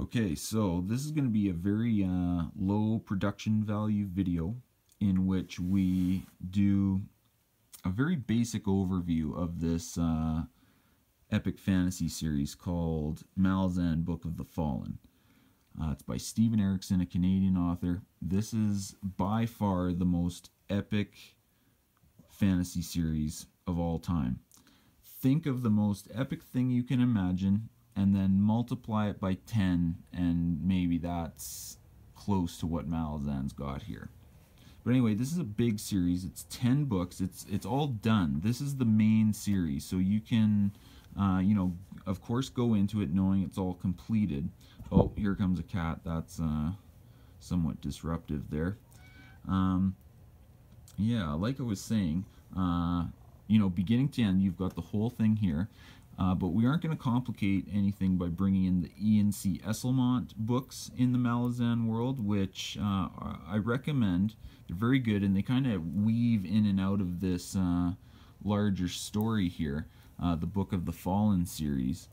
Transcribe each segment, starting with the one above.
Okay, so this is going to be a very low production value video in which we do a very basic overview of this epic fantasy series called Malazan Book of the Fallen. It's by Stephen Erickson, a Canadian author. This is by far the most epic fantasy series of all time. Think of the most epic thing you can imagine and then multiply it by 10, and maybe that's close to what Malazan's got here. But anyway, this is a big series. It's 10 books. It's all done. This is the main series, so you can, of course, go into it knowing it's all completed. Oh, here comes a cat. That's somewhat disruptive there. Yeah, like I was saying, beginning to end, you've got the whole thing here. But we aren't going to complicate anything by bringing in the E&C Esselmont books in the Malazan world, which I recommend. They're very good, and they kind of weave in and out of this larger story here, the Book of the Fallen series.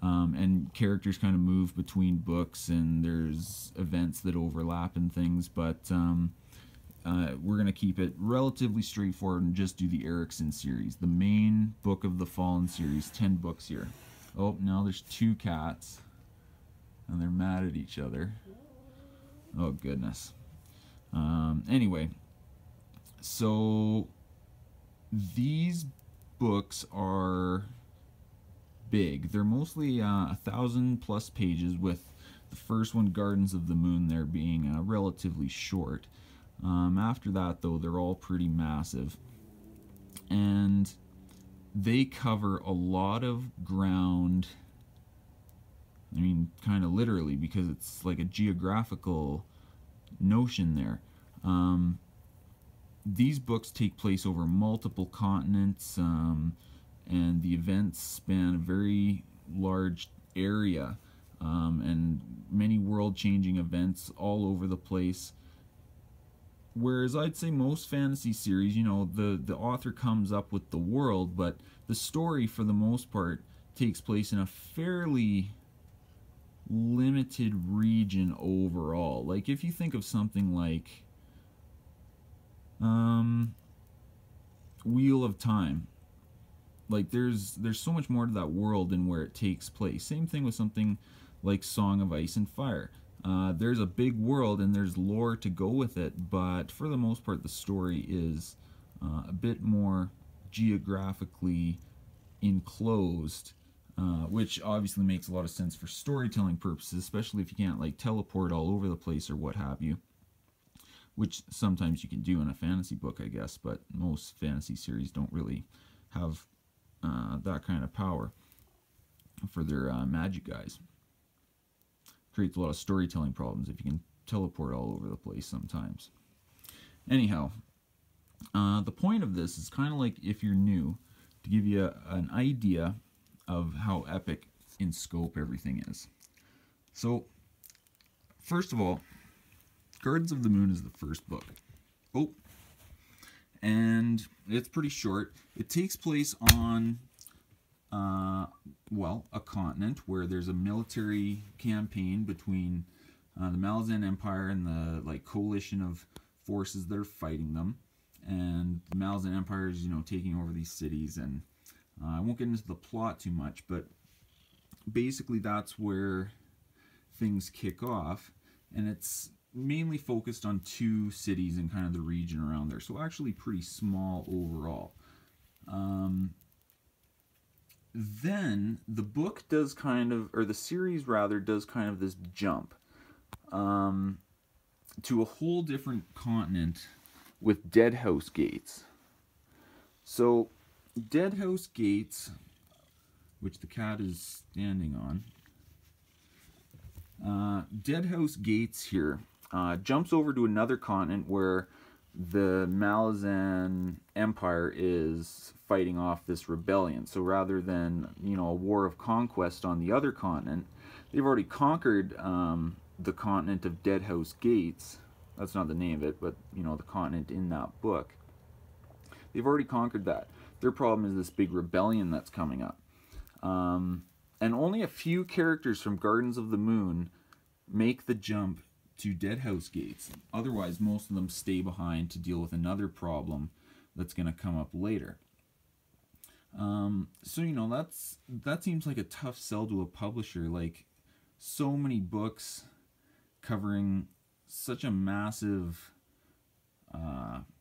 And characters kind of move between books, and there's events that overlap and things, but we're going to keep it relatively straightforward and just do the Erickson series, the main Book of the Fallen series, 10 books here. Oh, now there's two cats, and they're mad at each other. Oh, goodness. Anyway, so these books are big. They're mostly 1,000+ pages, with the first one, Gardens of the Moon, there being relatively short. After that, though, they're all pretty massive, and they cover a lot of ground. I mean, kind of literally, because it's like a geographical notion there. These books take place over multiple continents, and the events span a very large area, and many world-changing events all over the place. Whereas I'd say most fantasy series, the author comes up with the world, but the story, for the most part, takes place in a fairly limited region overall. Like, if you think of something like Wheel of Time, like there's so much more to that world than where it takes place. Same thing with something like Song of Ice and Fire. There's a big world and there's lore to go with it, but for the most part the story is a bit more geographically enclosed, which obviously makes a lot of sense for storytelling purposes, especially if you can't like teleport all over the place or what have you, which sometimes you can do in a fantasy book, I guess, but most fantasy series don't really have that kind of power for their magic guys. Creates a lot of storytelling problems if you can teleport all over the place sometimes. Anyhow, the point of this is kind of like, if you're new, to give you an idea of how epic in scope everything is. So, first of all, Gardens of the Moon is the first book. Oh, and it's pretty short. It takes place on a continent where there's a military campaign between the Malazan Empire and the coalition of forces that are fighting them, and the Malazan Empire is taking over these cities, and I won't get into the plot too much, but basically that's where things kick off, and it's mainly focused on 2 cities and kind of the region around there, so actually pretty small overall. Then the book does the series rather, does kind of this jump to a whole different continent with Deadhouse Gates. So Deadhouse Gates, which the cat is standing on, Deadhouse Gates here jumps over to another continent where the Malazan Empire is fighting off this rebellion. So rather than, a war of conquest on the other continent, they've already conquered the continent of Deadhouse Gates. That's not the name of it, but, the continent in that book. They've already conquered that. Their problem is this big rebellion that's coming up. And only a few characters from Gardens of the Moon make the jump to Deadhouse Gates. Otherwise, most of them stay behind to deal with another problem that's going to come up later. So, you know, that seems like a tough sell to a publisher. Like, so many books covering such a massive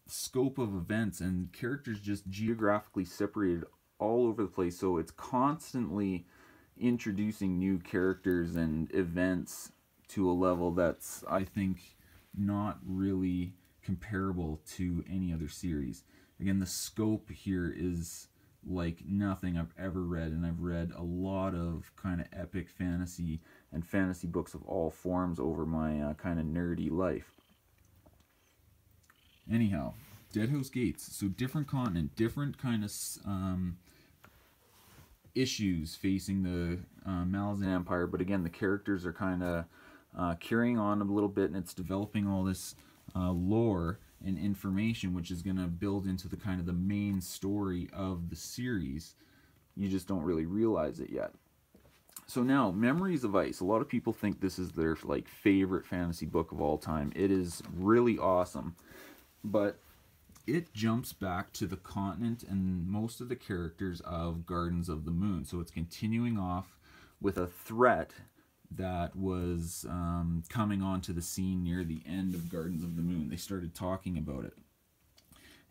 scope of events, and characters just geographically separated all over the place. So it's constantly introducing new characters and events to a level that's, I think, not really comparable to any other series. Again, the scope here is like nothing I've ever read, and I've read a lot of kind of epic fantasy and fantasy books of all forms over my kind of nerdy life. Anyhow, Deadhouse Gates. So different continent, different kind of issues facing the Malazan Empire, but again, the characters are kind of carrying on a little bit, and it's developing all this lore and information, which is going to build into the kind of the main story of the series. You just don't really realize it yet. So now, Memories of Ice. A lot of people think this is their like favorite fantasy book of all time. It is really awesome, but it jumps back to the continent and most of the characters of Gardens of the Moon. So it's continuing off with a threat that was coming onto the scene near the end of Gardens of the Moon. They started talking about it.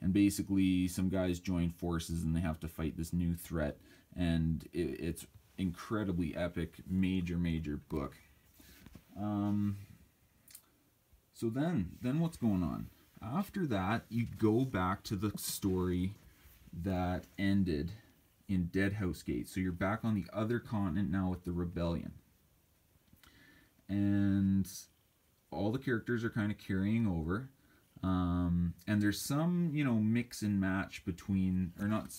And basically, some guys join forces and they have to fight this new threat. And it's incredibly epic, major book. So then what's going on? After that, you go back to the story that ended in Deadhouse Gates. So you're back on the other continent now with the rebellion. And all the characters are kind of carrying over. And there's some, you know, mix and match between, or not,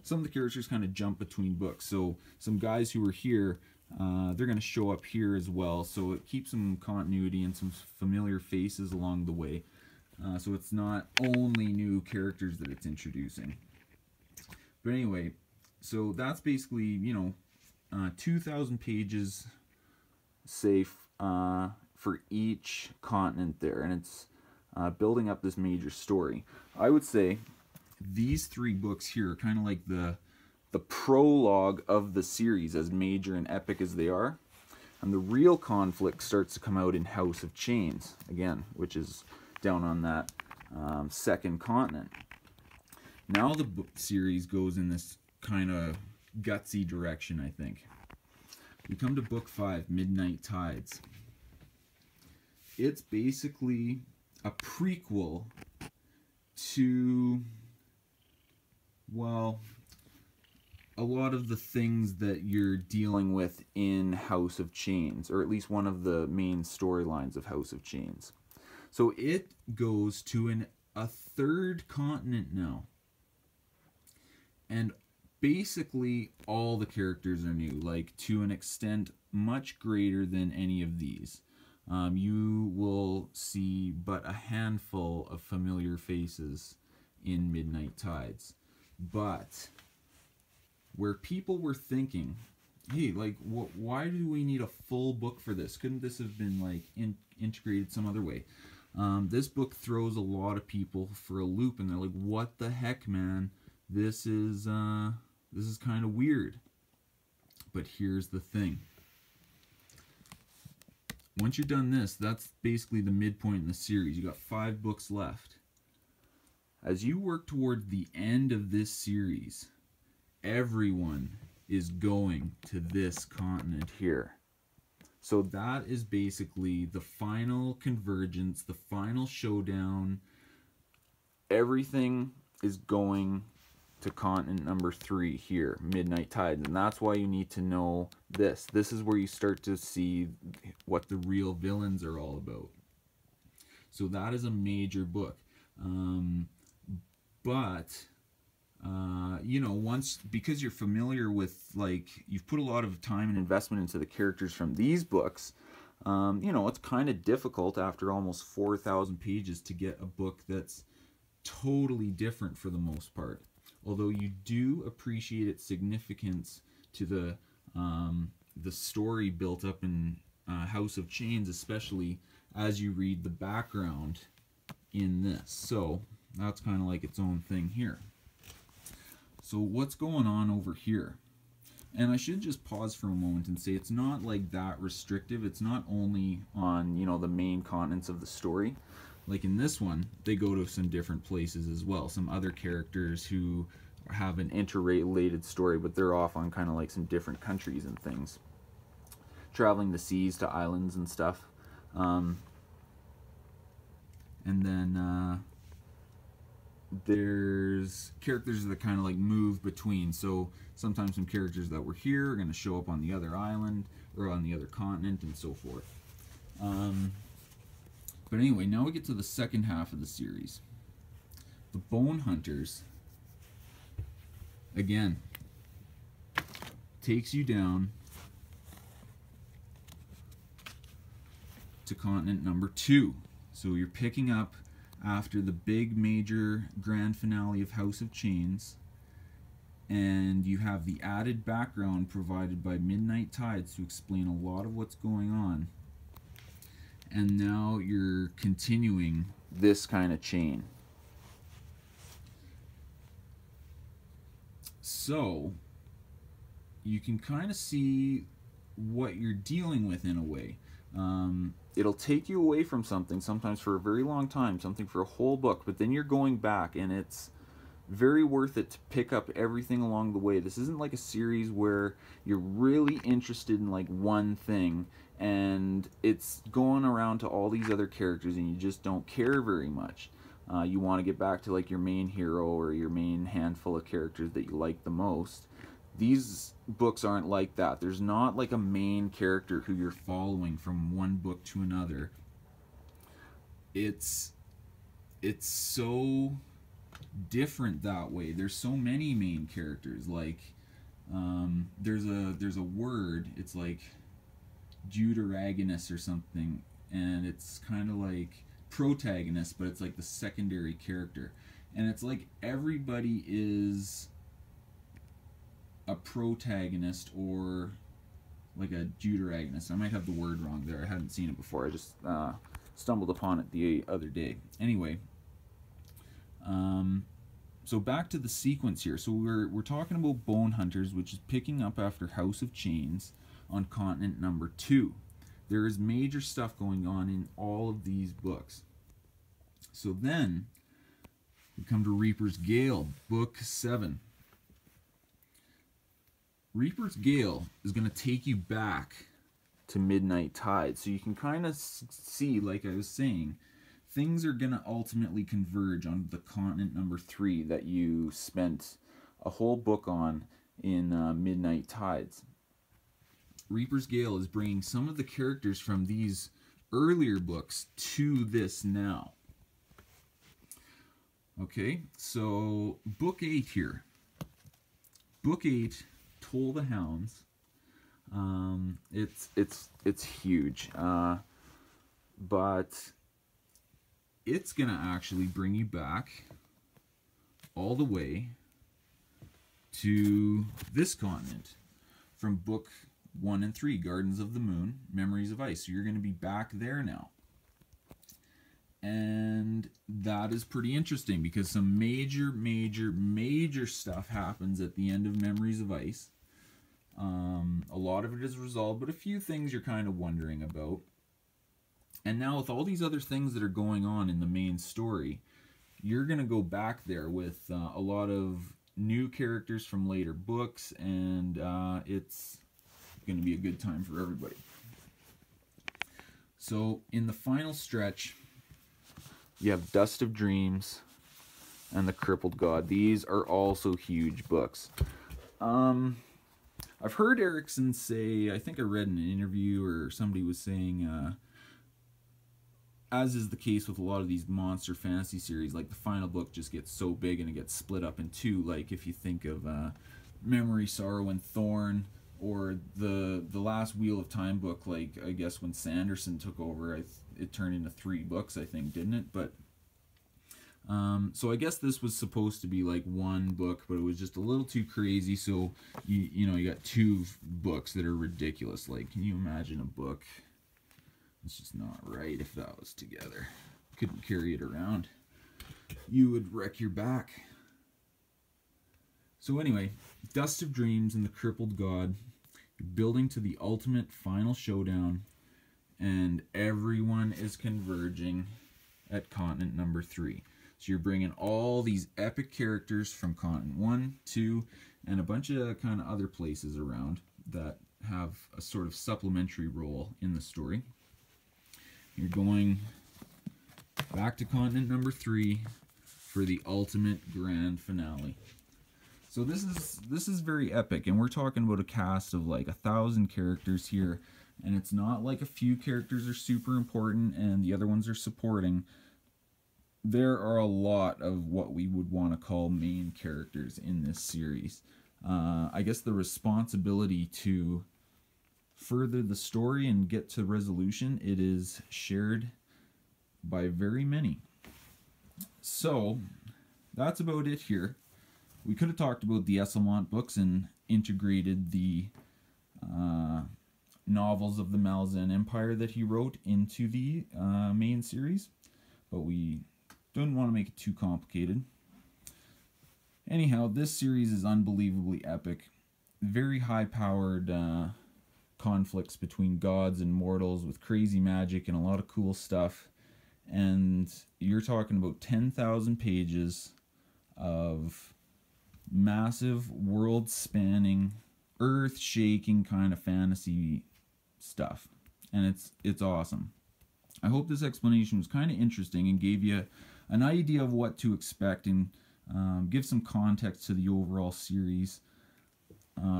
some of the characters kind of jump between books. So some guys who are here, they're going to show up here as well. So it keeps some continuity and some familiar faces along the way. So it's not only new characters that it's introducing. But anyway, so that's basically, you know, 2,000 pages safe for each continent there, and it's building up this major story. I would say these three books here are kind of like the prologue of the series, as major and epic as they are, and the real conflict starts to come out in House of Chains again, which is down on that second continent. Now the book series goes in this kind of gutsy direction, I think. We come to book 5, Midnight Tides. It's basically a prequel to, well, a lot of the things that you're dealing with in House of Chains, or at least one of the main storylines of House of Chains. So it goes to a third continent now. And basically all the characters are new, like to an extent much greater than any of these. You will see but a handful of familiar faces in Midnight Tides. But where people were thinking, hey, like, why do we need a full book for this? Couldn't this have been like integrated some other way? This book throws a lot of people for a loop, and they're like, what the heck, man? This is kind of weird. But here's the thing. Once you're done this, that's basically the midpoint in the series. You got 5 books left. As you work toward the end of this series, everyone is going to this continent here. So that is basically the final convergence, the final showdown. Everything is going to continent number 3 here, Midnight Tides, and that's why you need to know this. This is where you start to see what the real villains are all about. So that is a major book. You know, once, because you're familiar with, like, you've put a lot of time and investment into the characters from these books, you know, it's kind of difficult after almost 4,000 pages to get a book that's totally different for the most part. Although you do appreciate its significance to the story built up in House of Chains, especially as you read the background in this. So that's kind of like its own thing here. So what's going on over here? And I should just pause for a moment and say it's not like that restrictive. It's not only on, you know, the main continents of the story. Like in this one, they go to some different places as well. Some other characters who have an interrelated story, but they're off on kind of like some different countries and things. Traveling the seas to islands and stuff. And then there's characters that kind of like move between. So sometimes some characters that were here are going to show up on the other island or on the other continent and so forth. But anyway, now we get to the second half of the series. The Bonehunters, again, takes you down to continent number 2. So you're picking up after the big major grand finale of House of Chains, and you have the added background provided by Midnight Tides to explain a lot of what's going on. And now you're continuing this kind of chain. So you can kind of see what you're dealing with in a way. It'll take you away from something sometimes for a very long time, something for a whole book, but then you're going back, and it's very worth it to pick up everything along the way. This isn't like a series where you're really interested in like one thing and it's going around to all these other characters and you just don't care very much. You want to get back to like your main hero or your main handful of characters that you like the most. These books aren't like that. There's not like a main character who you're following from one book to another. It's so different that way. There's so many main characters. Like there's a word, it's like deuteragonist or something, and it's kind of like protagonist, but it's like the secondary character, and it's like everybody is a protagonist or like a deuteragonist. I might have the word wrong there. I hadn't seen it before. I just stumbled upon it the other day. Anyway, so back to the sequence here. So we're talking about Bonehunters, which is picking up after House of Chains on continent number 2. There is major stuff going on in all of these books. So then we come to Reaper's Gale, book 7. Reaper's Gale is going to take you back to Midnight Tide. So you can kind of see, like I was saying, things are going to ultimately converge on the continent number 3 that you spent a whole book on in Midnight Tides. Reaper's Gale is bringing some of the characters from these earlier books to this now. Okay, so book 8 here. Book 8, Toll the Hounds. It's huge, but it's gonna actually bring you back all the way to this continent from book 1 and 3, Gardens of the Moon, Memories of Ice. So you're going to be back there now. And that is pretty interesting because some major stuff happens at the end of Memories of Ice. A lot of it is resolved, but a few things you're kind of wondering about. And now with all these other things that are going on in the main story, you're going to go back there with a lot of new characters from later books, and it's going to be a good time for everybody. So in the final stretch, you have Dust of Dreams and the Crippled God. These are also huge books. I've heard Erickson say, I think I read in an interview or somebody was saying, as is the case with a lot of these monster fantasy series, like the final book just gets so big and it gets split up in two. Like if you think of Memory, Sorrow, and Thorn, or the last Wheel of Time book, like I guess when Sanderson took over, it turned into 3 books, I think, didn't it? But so I guess this was supposed to be like 1 book, but it was just a little too crazy. So you know you got 2 books that are ridiculous. Like, can you imagine a book It's just not right if that was together. Couldn't carry it around. You would wreck your back. So anyway, Dust of Dreams and the Crippled God. You're building to the ultimate final showdown, and everyone is converging at continent number 3. So you're bringing all these epic characters from continent 1, 2, and a bunch of kind of other places around that have a sort of supplementary role in the story. You're going back to continent number 3 for the ultimate grand finale. So this is very epic, and we're talking about a cast of like 1,000 characters here, and it's not like a few characters are super important and the other ones are supporting. There are a lot of what we would want to call main characters in this series. I guess the responsibility to further the story and get to resolution, it is shared by very many. So that's about it here. We could have talked about the Esselmont books and integrated the novels of the Malazan Empire that he wrote into the main series, but we don't want to make it too complicated. Anyhow, this series is unbelievably epic. Very high-powered conflicts between gods and mortals with crazy magic and a lot of cool stuff. And you're talking about 10,000 pages of massive, world-spanning, earth-shaking kind of fantasy stuff. And it's awesome. I hope this explanation was kind of interesting and gave you an idea of what to expect and give some context to the overall series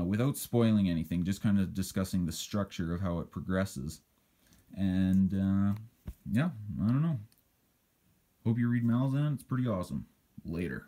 without spoiling anything, just kind of discussing the structure of how it progresses. And yeah, I don't know. Hope you read Malazan. It's pretty awesome. Later.